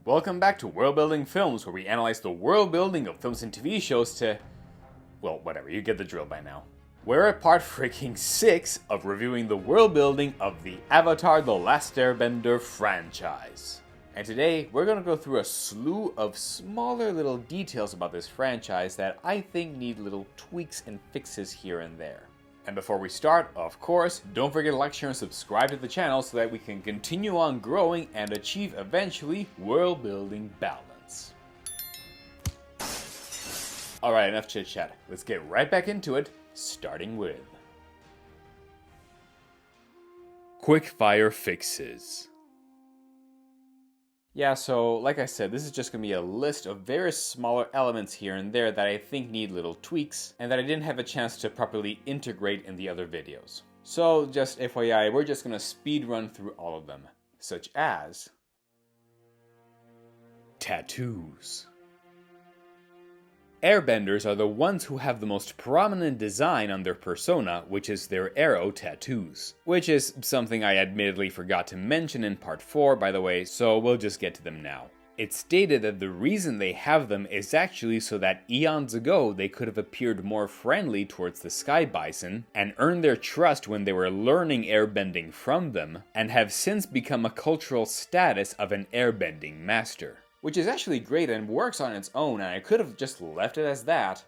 Welcome back to Worldbuilding Films, where we analyze the world building of films and TV shows to... well, whatever, you get the drill by now. We're at part freaking 6 of reviewing the world building of the Avatar: The Last Airbender franchise. And today, we're gonna go through a slew of smaller little details about this franchise that I think need little tweaks and fixes here and there. And before we start, of course, don't forget to like, share, and subscribe to the channel so that we can continue on growing and achieve eventually world building balance. Alright, enough chit chat. Let's get right back into it, starting with Quickfire fixes. Yeah, so like I said, this is just going to be a list of various smaller elements here and there that I think need little tweaks, and that I didn't have a chance to properly integrate in the other videos. So just FYI, we're just going to speed run through all of them, such as tattoos. Airbenders are the ones who have the most prominent design on their persona, which is their arrow tattoos. Which is something I admittedly forgot to mention in part 4, by the way, so we'll just get to them now. It's stated that the reason they have them is actually so that eons ago they could have appeared more friendly towards the sky bison and earned their trust when they were learning airbending from them, and have since become a cultural status of an airbending master. Which is actually great and works on its own, and I could have just left it as that,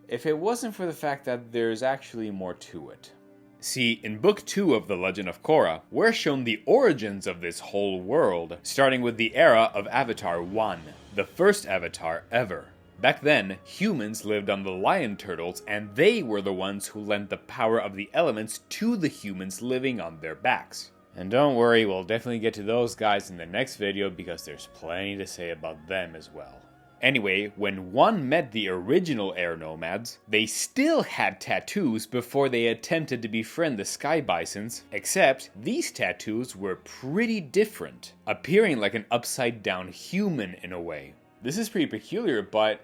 if it wasn't for the fact that there's actually more to it. See, in Book 2 of The Legend of Korra, we're shown the origins of this whole world, starting with the era of Avatar 1, the first Avatar ever. Back then, humans lived on the lion turtles, and they were the ones who lent the power of the elements to the humans living on their backs. And don't worry, we'll definitely get to those guys in the next video because there's plenty to say about them as well. Anyway, when one met the original air nomads, they still had tattoos before they attempted to befriend the sky bisons, except these tattoos were pretty different, appearing like an upside down human in a way. This is pretty peculiar, but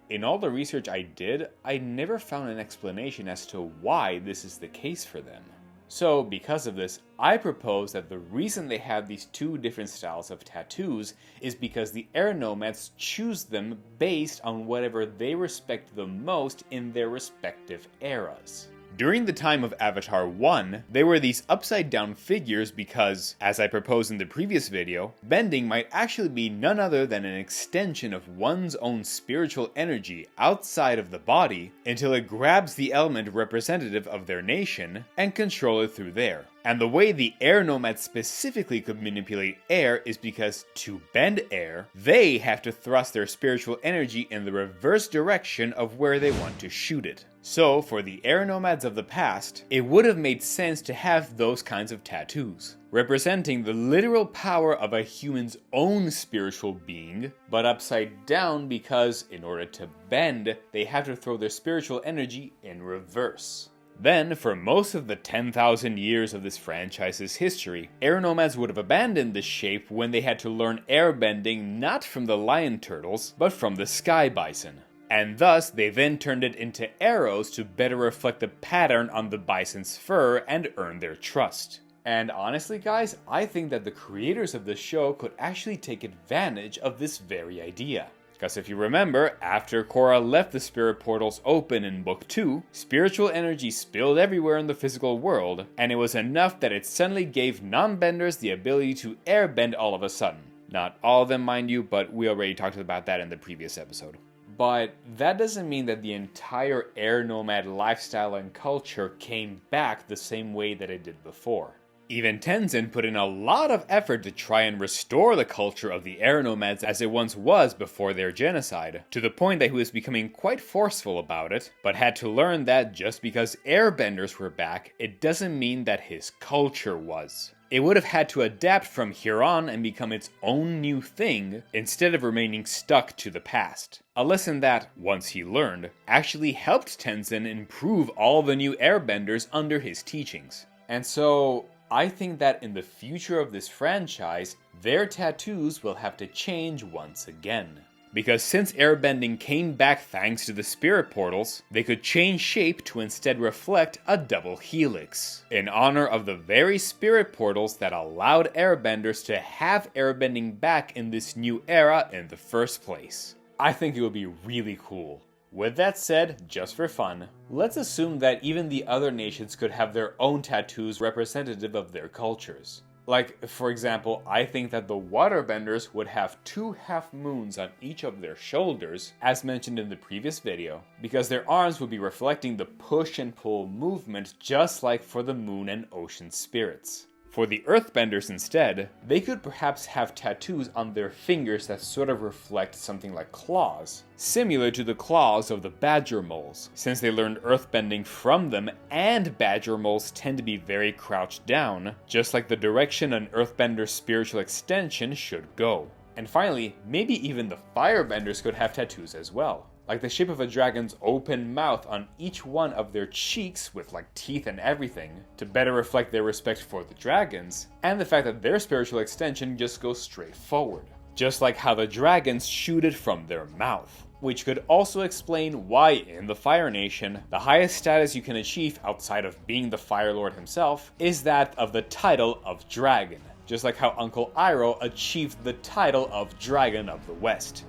in all the research I did, I never found an explanation as to why this is the case for them. So, because of this, I propose that the reason they have these two different styles of tattoos is because the air nomads choose them based on whatever they respect the most in their respective eras. During the time of Avatar 1, they were these upside down figures because, as I proposed in the previous video, bending might actually be none other than an extension of one's own spiritual energy outside of the body until it grabs the element representative of their nation and control it through there. And the way the air nomads specifically could manipulate air is because to bend air, they have to thrust their spiritual energy in the reverse direction of where they want to shoot it. So, for the air nomads of the past, it would have made sense to have those kinds of tattoos, representing the literal power of a human's own spiritual being, but upside down because, in order to bend, they have to throw their spiritual energy in reverse. Then, for most of the 10,000 years of this franchise's history, air nomads would have abandoned this shape when they had to learn airbending not from the lion turtles, but from the sky bison. And thus, they then turned it into arrows to better reflect the pattern on the bison's fur and earn their trust. And honestly guys, I think that the creators of the show could actually take advantage of this very idea. Because if you remember, after Korra left the spirit portals open in Book 2, spiritual energy spilled everywhere in the physical world, and it was enough that it suddenly gave non-benders the ability to airbend all of a sudden. Not all of them, mind you, but we already talked about that in the previous episode. But that doesn't mean that the entire air nomad lifestyle and culture came back the same way that it did before. Even Tenzin put in a lot of effort to try and restore the culture of the air nomads as it once was before their genocide, to the point that he was becoming quite forceful about it, but had to learn that just because airbenders were back, it doesn't mean that his culture was. It would have had to adapt from here on and become its own new thing, instead of remaining stuck to the past. A lesson that, once he learned, actually helped Tenzin improve all the new airbenders under his teachings. And so, I think that in the future of this franchise, their tattoos will have to change once again. because since airbending came back thanks to the spirit portals, they could change shape to instead reflect a double helix, in honor of the very spirit portals that allowed airbenders to have airbending back in this new era in the first place. I think it would be really cool. With that said, just for fun, let's assume that even the other nations could have their own tattoos representative of their cultures. Like, for example, I think that the waterbenders would have 2 half moons on each of their shoulders, as mentioned in the previous video, because their arms would be reflecting the push and pull movement just like for the moon and ocean spirits. For the earthbenders instead, they could perhaps have tattoos on their fingers that sort of reflect something like claws, similar to the claws of the badger moles, since they learned earthbending from them, and badger moles tend to be very crouched down, just like the direction an earthbender's spiritual extension should go. And finally, maybe even the firebenders could have tattoos as well, like the shape of a dragon's open mouth on each one of their cheeks with like teeth and everything, to better reflect their respect for the dragons, and the fact that their spiritual extension just goes straight forward, just like how the dragons shoot it from their mouth. Which could also explain why in the Fire Nation, the highest status you can achieve outside of being the Fire Lord himself is that of the title of Dragon, just like how Uncle Iroh achieved the title of Dragon of the West.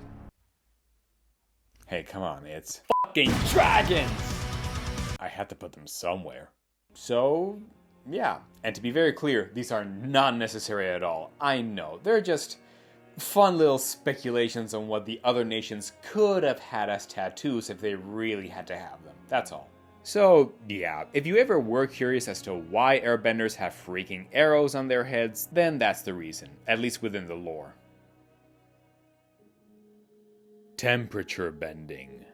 Hey, come on, it's fucking dragons! I had to put them somewhere. So, yeah. And to be very clear, these are not necessary at all. I know, they're just fun little speculations on what the other nations could have had as tattoos if they really had to have them. That's all. So, yeah, if you ever were curious as to why airbenders have freaking arrows on their heads, then that's the reason, at least within the lore. Temperature bending.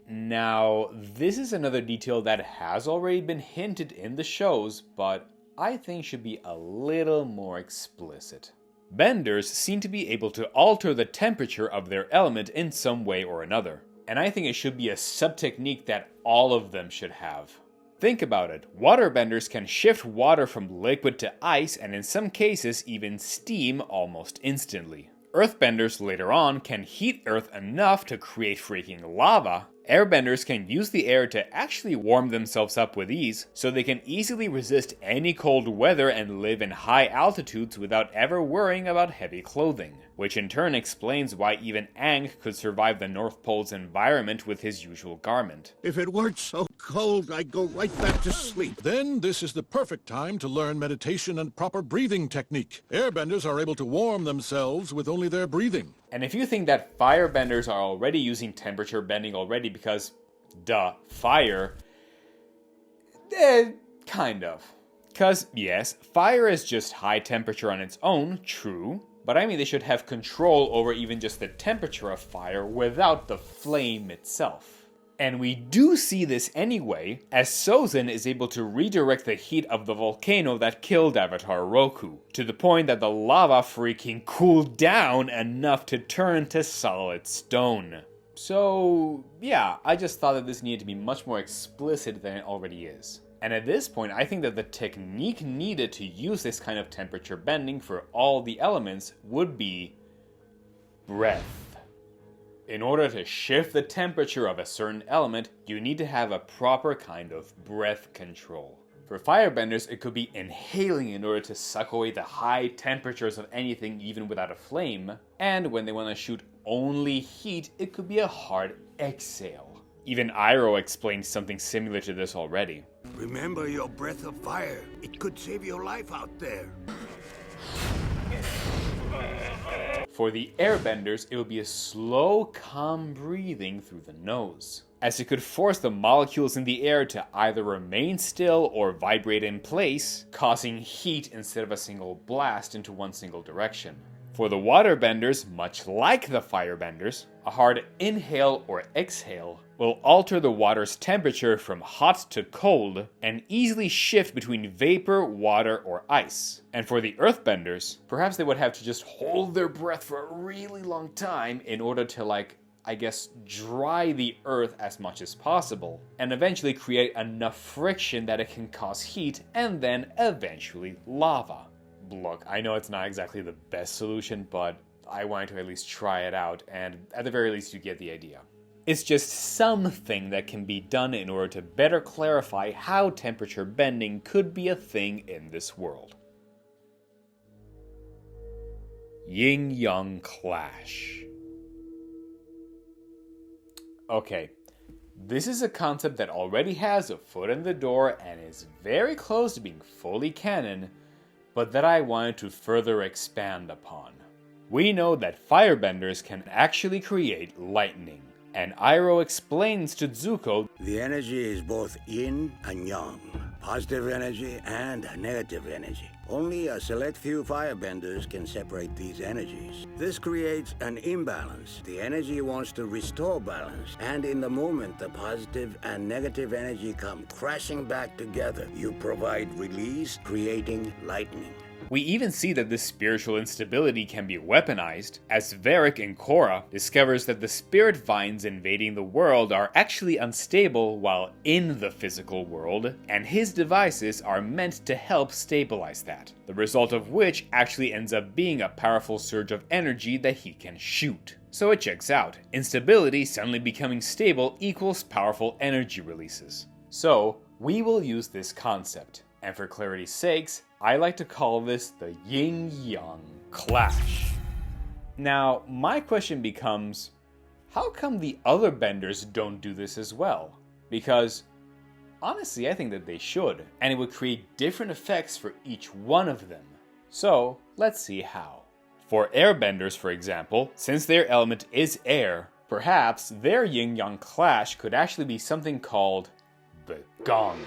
Now, this is another detail that has already been hinted in the shows, but I think should be a little more explicit. Benders seem to be able to alter the temperature of their element in some way or another, and I think it should be a sub-technique that all of them should have. Think about it, waterbenders can shift water from liquid to ice and in some cases even steam almost instantly. Earthbenders later on can heat Earth enough to create freaking lava. Airbenders can use the air to actually warm themselves up with ease, so they can easily resist any cold weather and live in high altitudes without ever worrying about heavy clothing. Which in turn explains why even Aang could survive the North Pole's environment with his usual garment. If it weren't so cold, I'd go right back to sleep. Then this is the perfect time to learn meditation and proper breathing technique. Airbenders are able to warm themselves with only their breathing. And if you think that firebenders are already using temperature bending already because, duh, fire, kind of. Cause yes, fire is just high temperature on its own, true, but I mean they should have control over even just the temperature of fire without the flame itself. And we do see this anyway, as Sozin is able to redirect the heat of the volcano that killed Avatar Roku, to the point that the lava freaking cooled down enough to turn to solid stone. So, yeah, I just thought that this needed to be much more explicit than it already is. And at this point, I think that the technique needed to use this kind of temperature bending for all the elements would be breath. In order to shift the temperature of a certain element, you need to have a proper kind of breath control. For firebenders, it could be inhaling in order to suck away the high temperatures of anything even without a flame. And when they want to shoot only heat, it could be a hard exhale. Even Iroh explained something similar to this already. Remember your breath of fire. It could save your life out there. For the airbenders, it would be a slow, calm breathing through the nose, as it could force the molecules in the air to either remain still or vibrate in place, causing heat instead of a single blast into one single direction. For the waterbenders, much like the firebenders, a hard inhale or exhale will alter the water's temperature from hot to cold and easily shift between vapor, water, or ice. And for the earthbenders, perhaps they would have to just hold their breath for a really long time in order to dry the earth as much as possible, and eventually create enough friction that it can cause heat and then eventually lava. Look, I know it's not exactly the best solution, but I wanted to at least try it out, and at the very least you get the idea. It's just something that can be done in order to better clarify how temperature bending could be a thing in this world. Yingyang Clash. Okay, this is a concept that already has a foot in the door and is very close to being fully canon, but that I wanted to further expand upon. We know that firebenders can actually create lightning, and Iroh explains to Zuko, The energy is both yin and yang, positive energy and negative energy. Only a select few firebenders can separate these energies. This creates an imbalance. The energy wants to restore balance, and in the moment the positive and negative energy come crashing back together, you provide release, creating lightning. we even see that this spiritual instability can be weaponized, as Varric in Korra discovers that the spirit vines invading the world are actually unstable while in the physical world, and his devices are meant to help stabilize that, the result of which actually ends up being a powerful surge of energy that he can shoot. So it checks out. Instability suddenly becoming stable equals powerful energy releases. So we will use this concept, and for clarity's sakes, I like to call this the Yingyang Clash. Now, my question becomes, how come the other benders don't do this as well? Because, honestly, I think that they should, and it would create different effects for each one of them. So, let's see how. For airbenders, for example, since their element is air, perhaps their Yingyang Clash could actually be something called the Gong,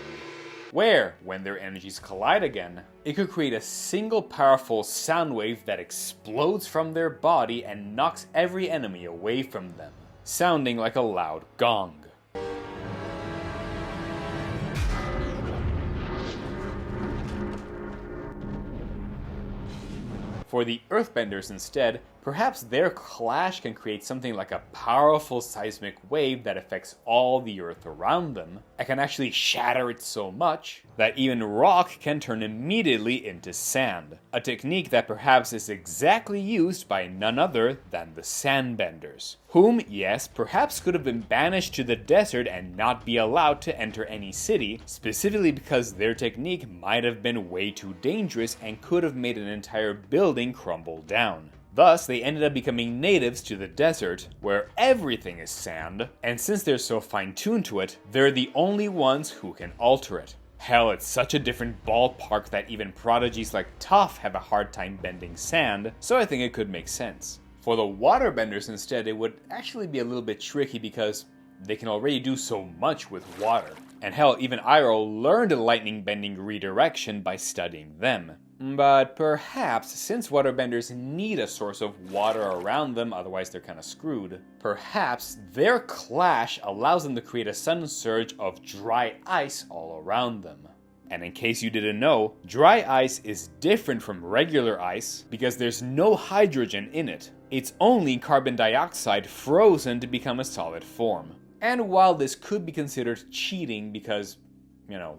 where, when their energies collide again, it could create a single powerful sound wave that explodes from their body and knocks every enemy away from them, sounding like a loud gong. For the Earthbenders instead, perhaps their clash can create something like a powerful seismic wave that affects all the Earth around them, and can actually shatter it so much that even rock can turn immediately into sand, a technique that perhaps is exactly used by none other than the Sandbenders, whom, yes, perhaps could have been banished to the desert and not be allowed to enter any city, specifically because their technique might have been way too dangerous and could have made an entire building crumble down. Thus, they ended up becoming natives to the desert, where everything is sand, and since they're so fine-tuned to it, they're the only ones who can alter it. Hell, it's such a different ballpark that even prodigies like Toph have a hard time bending sand, so I think it could make sense. For the waterbenders instead, it would actually be a little bit tricky because they can already do so much with water. And hell, even Iroh learned lightning bending redirection by studying them. But perhaps, since waterbenders need a source of water around them, otherwise they're kinda screwed, perhaps their clash allows them to create a sudden surge of dry ice all around them. And in case you didn't know, dry ice is different from regular ice because there's no hydrogen in it. It's only carbon dioxide frozen to become a solid form. And while this could be considered cheating because,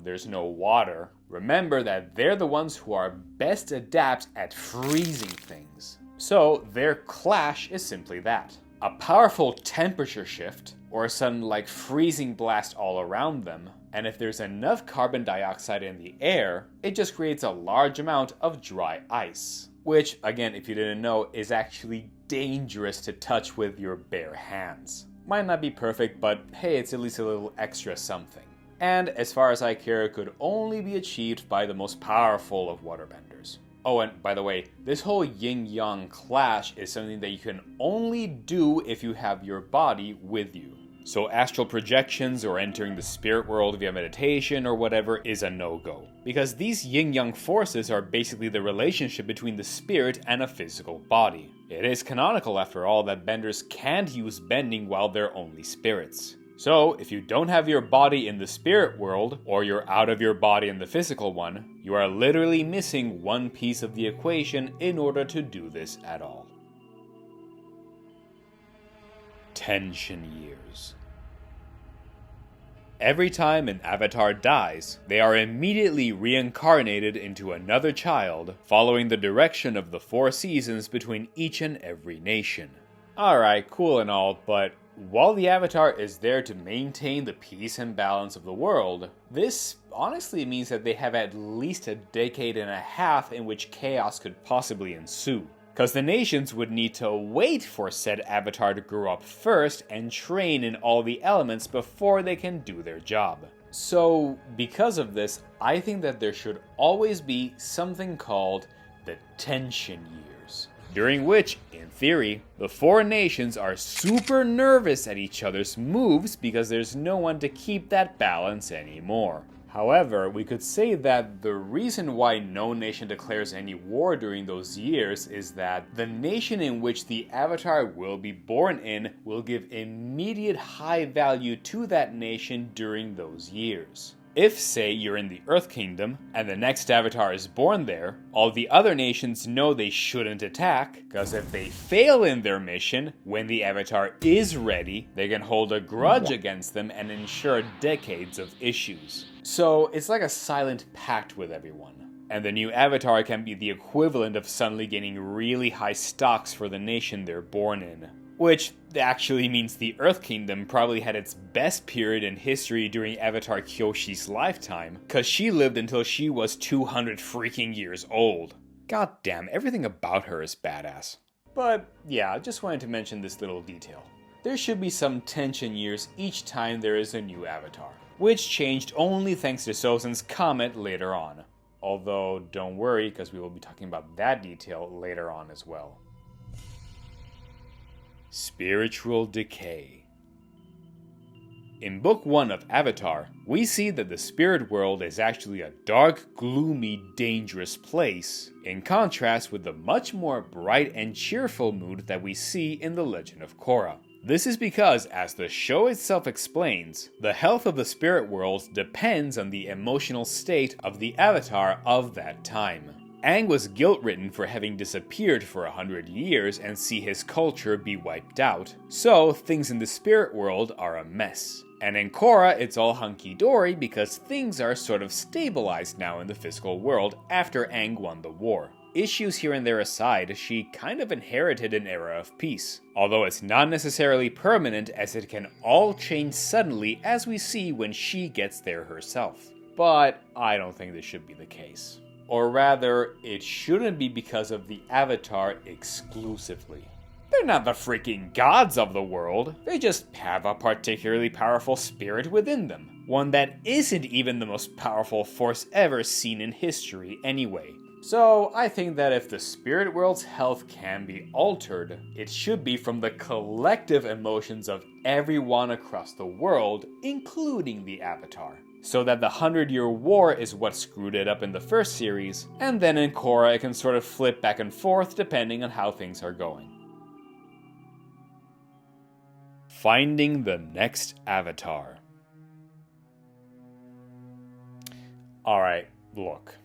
there's no water, remember that they're the ones who are best adept at freezing things. So their clash is simply that. A powerful temperature shift, or a sudden freezing blast all around them, and if there's enough carbon dioxide in the air, it just creates a large amount of dry ice. Which, again, if you didn't know, is actually dangerous to touch with your bare hands. Might not be perfect, but hey, it's at least a little extra something. And as far as I care, could only be achieved by the most powerful of waterbenders. Oh, and by the way, this whole Yin-Yang Clash is something that you can only do if you have your body with you. So astral projections or entering the spirit world via meditation or whatever is a no-go. Because these yin-yang forces are basically the relationship between the spirit and a physical body. It is canonical, after all, that benders can't use bending while they're only spirits. So, if you don't have your body in the spirit world, or you're out of your body in the physical one, you are literally missing one piece of the equation in order to do this at all. Tension years. Every time an avatar dies, they are immediately reincarnated into another child, following the direction of the 4 seasons between each and every nation. Alright, cool and all, but while the avatar is there to maintain the peace and balance of the world, this honestly means that they have at least a decade and a half in which chaos could possibly ensue. Because the nations would need to wait for said avatar to grow up first and train in all the elements before they can do their job. So, because of this, I think that there should always be something called the tension years, during which, in theory, the 4 nations are super nervous at each other's moves because there's no one to keep that balance anymore. However, we could say that the reason why no nation declares any war during those years is that the nation in which the avatar will be born in will give immediate high value to that nation during those years. If, say, you're in the Earth Kingdom, and the next avatar is born there, all the other nations know they shouldn't attack, because if they fail in their mission, when the avatar is ready, they can hold a grudge against them and ensure decades of issues. So, it's like a silent pact with everyone. And the new avatar can be the equivalent of suddenly gaining really high stocks for the nation they're born in. Which actually means the Earth Kingdom probably had its best period in history during Avatar Kyoshi's lifetime, cause she lived until she was 200 freaking years old. God damn, everything about her is badass. But yeah, I just wanted to mention this little detail. There should be some tension years each time there is a new avatar, which changed only thanks to Sozen's comment later on. Although, don't worry, because we will be talking about that detail later on as well. Spiritual decay. In Book 1 of Avatar, we see that the spirit world is actually a dark, gloomy, dangerous place, in contrast with the much more bright and cheerful mood that we see in The Legend of Korra. This is because, as the show itself explains, the health of the spirit world depends on the emotional state of the avatar of that time. Aang was guilt-ridden for having disappeared for 100 years and see his culture be wiped out, so things in the spirit world are a mess. And in Korra, it's all hunky-dory because things are sort of stabilized now in the physical world after Aang won the war. Issues here and there aside, she kind of inherited an era of peace, although it's not necessarily permanent as it can all change suddenly as we see when she gets there herself. But I don't think this should be the case. Or rather, it shouldn't be because of the Avatar exclusively. They're not the freaking gods of the world, they just have a particularly powerful spirit within them. One that isn't even the most powerful force ever seen in history anyway. So I think that if the spirit world's health can be altered, it should be from the collective emotions of everyone across the world, including the Avatar. So that the 100-Year War is what screwed it up in the first series, and then in Korra it can sort of flip back and forth depending on how things are going. Finding the next avatar. Alright, look.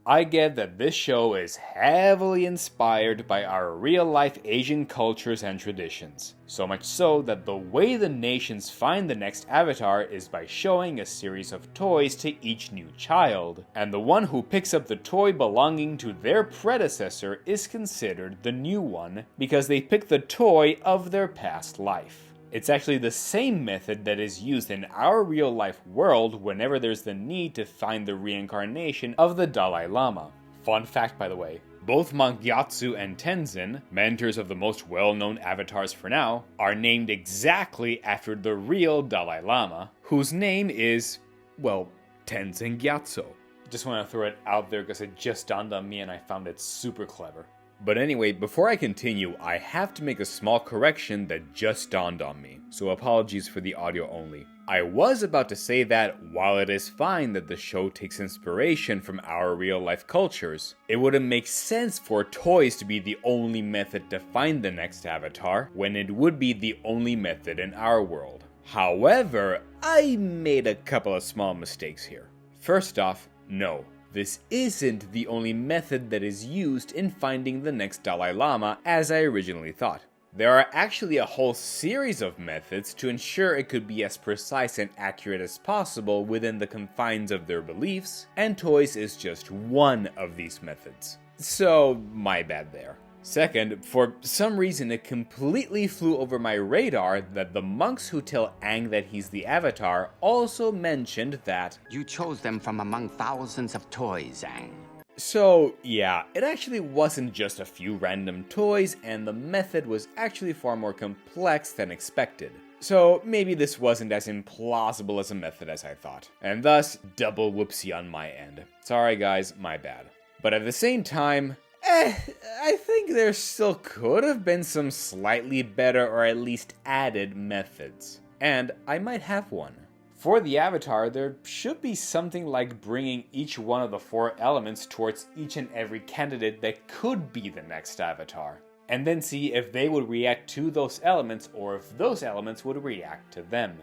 I get that this show is heavily inspired by our real-life Asian cultures and traditions. So much so that the way the nations find the next avatar is by showing a series of toys to each new child. And the one who picks up the toy belonging to their predecessor is considered the new one, because they pick the toy of their past life. It's actually the same method that is used in our real-life world whenever there's the need to find the reincarnation of the Dalai Lama. Fun fact, by the way, both Mangyatsu and Tenzin, mentors of the most well-known avatars for now, are named exactly after the real Dalai Lama, whose name is, well, Tenzin Gyatso. Just want to throw it out there because it just dawned on me and I found it super clever. But anyway, before I continue, I have to make a small correction that just dawned on me, so apologies for the audio only. I was about to say that, while it is fine that the show takes inspiration from our real-life cultures, it wouldn't make sense for toys to be the only method to find the next avatar, when it would be the only method in our world. However, I made a couple of small mistakes here. First off, no. This isn't the only method that is used in finding the next Dalai Lama as I originally thought. There are actually a whole series of methods to ensure it could be as precise and accurate as possible within the confines of their beliefs, and toys is just one of these methods. So, my bad there. Second, for some reason it completely flew over my radar that the monks who tell Aang that he's the Avatar also mentioned that You chose them from among thousands of toys, Aang. So yeah, it actually wasn't just a few random toys, and the method was actually far more complex than expected. So maybe this wasn't as implausible as a method as I thought, and thus double whoopsie on my end. Sorry guys, my bad. But at the same time, I think there still could have been some slightly better or at least added methods. And I might have one. For the Avatar, there should be something like bringing each one of the 4 elements towards each and every candidate that could be the next Avatar. And then see if they would react to those elements or if those elements would react to them.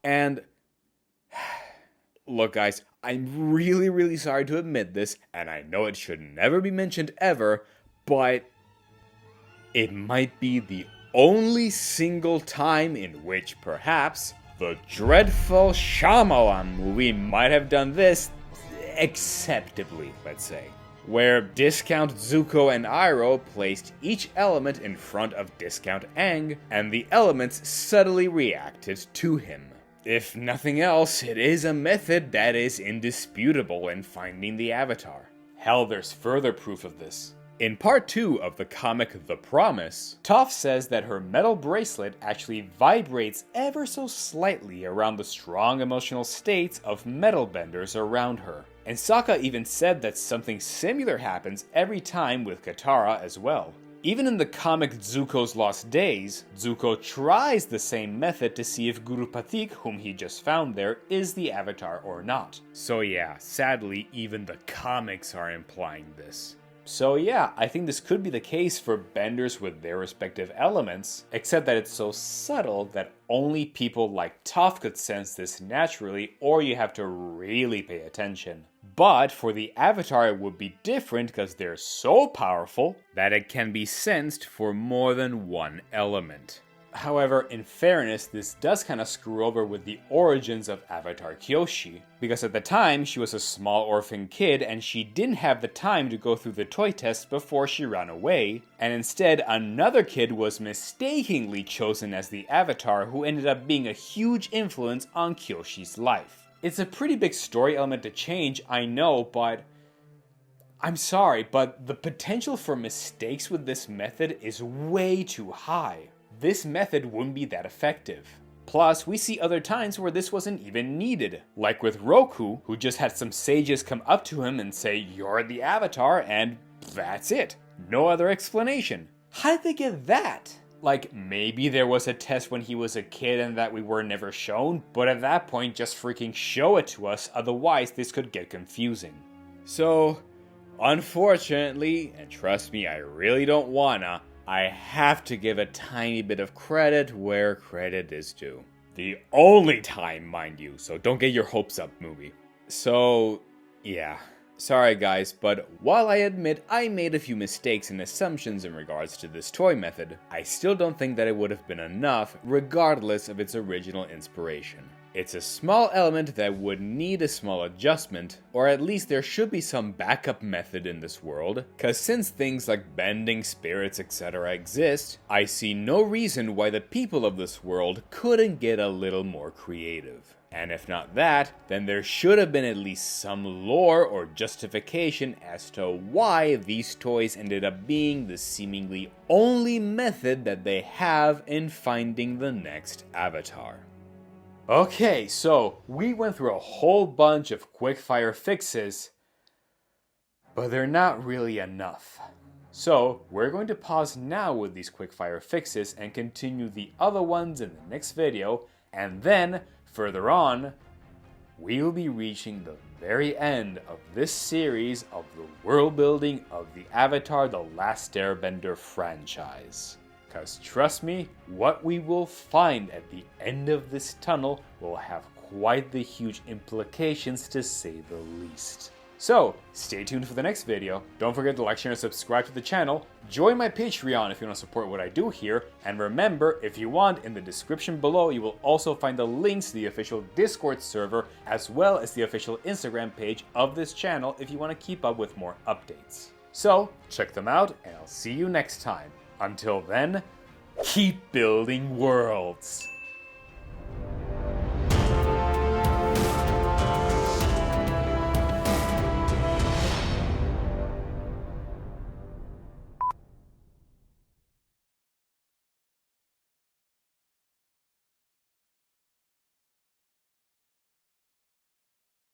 And look guys, I'm really sorry to admit this, and I know it should never be mentioned ever, but it might be the only single time in which perhaps the dreadful Shyamalan movie might have done this acceptably, let's say. Where Discount Zuko and Iroh placed each element in front of Discount Aang, and the elements subtly reacted to him. If nothing else, it is a method that is indisputable in finding the Avatar. Hell, there's further proof of this. In part 2 of the comic The Promise, Toph says that her metal bracelet actually vibrates ever so slightly around the strong emotional states of metal benders around her. And Sokka even said that something similar happens every time with Katara as well. Even in the comic Zuko's Lost Days, Zuko tries the same method to see if Guru Pathik, whom he just found there, is the Avatar or not. So yeah, sadly, even the comics are implying this. So yeah, I think this could be the case for benders with their respective elements, except that it's so subtle that only people like Toph could sense this naturally, or you have to really pay attention. But for the Avatar it would be different because they're so powerful that it can be sensed for more than one element. However, in fairness, this does kind of screw over with the origins of Avatar Kyoshi, because at the time she was a small orphan kid and she didn't have the time to go through the toy test before she ran away, and instead another kid was mistakenly chosen as the Avatar who ended up being a huge influence on Kyoshi's life. It's a pretty big story element to change, I know, but I'm sorry, but the potential for mistakes with this method is way too high. This method wouldn't be that effective. Plus, we see other times where this wasn't even needed. Like with Roku, who just had some sages come up to him and say, "You're the Avatar," and that's it. No other explanation. How did they get that? Like, maybe there was a test when he was a kid and that we were never shown, but at that point just freaking show it to us, otherwise this could get confusing. So, unfortunately, and trust me, I really don't wanna, I have to give a tiny bit of credit where credit is due. The only time, mind you, so don't get your hopes up, movie. So, yeah. Sorry guys, but while I admit I made a few mistakes and assumptions in regards to this toy method, I still don't think that it would have been enough regardless of its original inspiration. It's a small element that would need a small adjustment, or at least there should be some backup method in this world, cause since things like bending, spirits, etc. exist, I see no reason why the people of this world couldn't get a little more creative. And if not that, then there should have been at least some lore or justification as to why these toys ended up being the seemingly only method that they have in finding the next Avatar. Okay, so we went through a whole bunch of quickfire fixes, but they're not really enough. So we're going to pause now with these quickfire fixes and continue the other ones in the next video, and then further on, we will be reaching the very end of this series of the world building of the Avatar The Last Airbender franchise. Cause trust me, what we will find at the end of this tunnel will have quite the huge implications to say the least. So, stay tuned for the next video. Don't forget to like, share, and subscribe to the channel. Join my Patreon if you want to support what I do here. And remember, if you want, in the description below, you will also find the links to the official Discord server, as well as the official Instagram page of this channel if you want to keep up with more updates. So, check them out, and I'll see you next time. Until then, keep building worlds!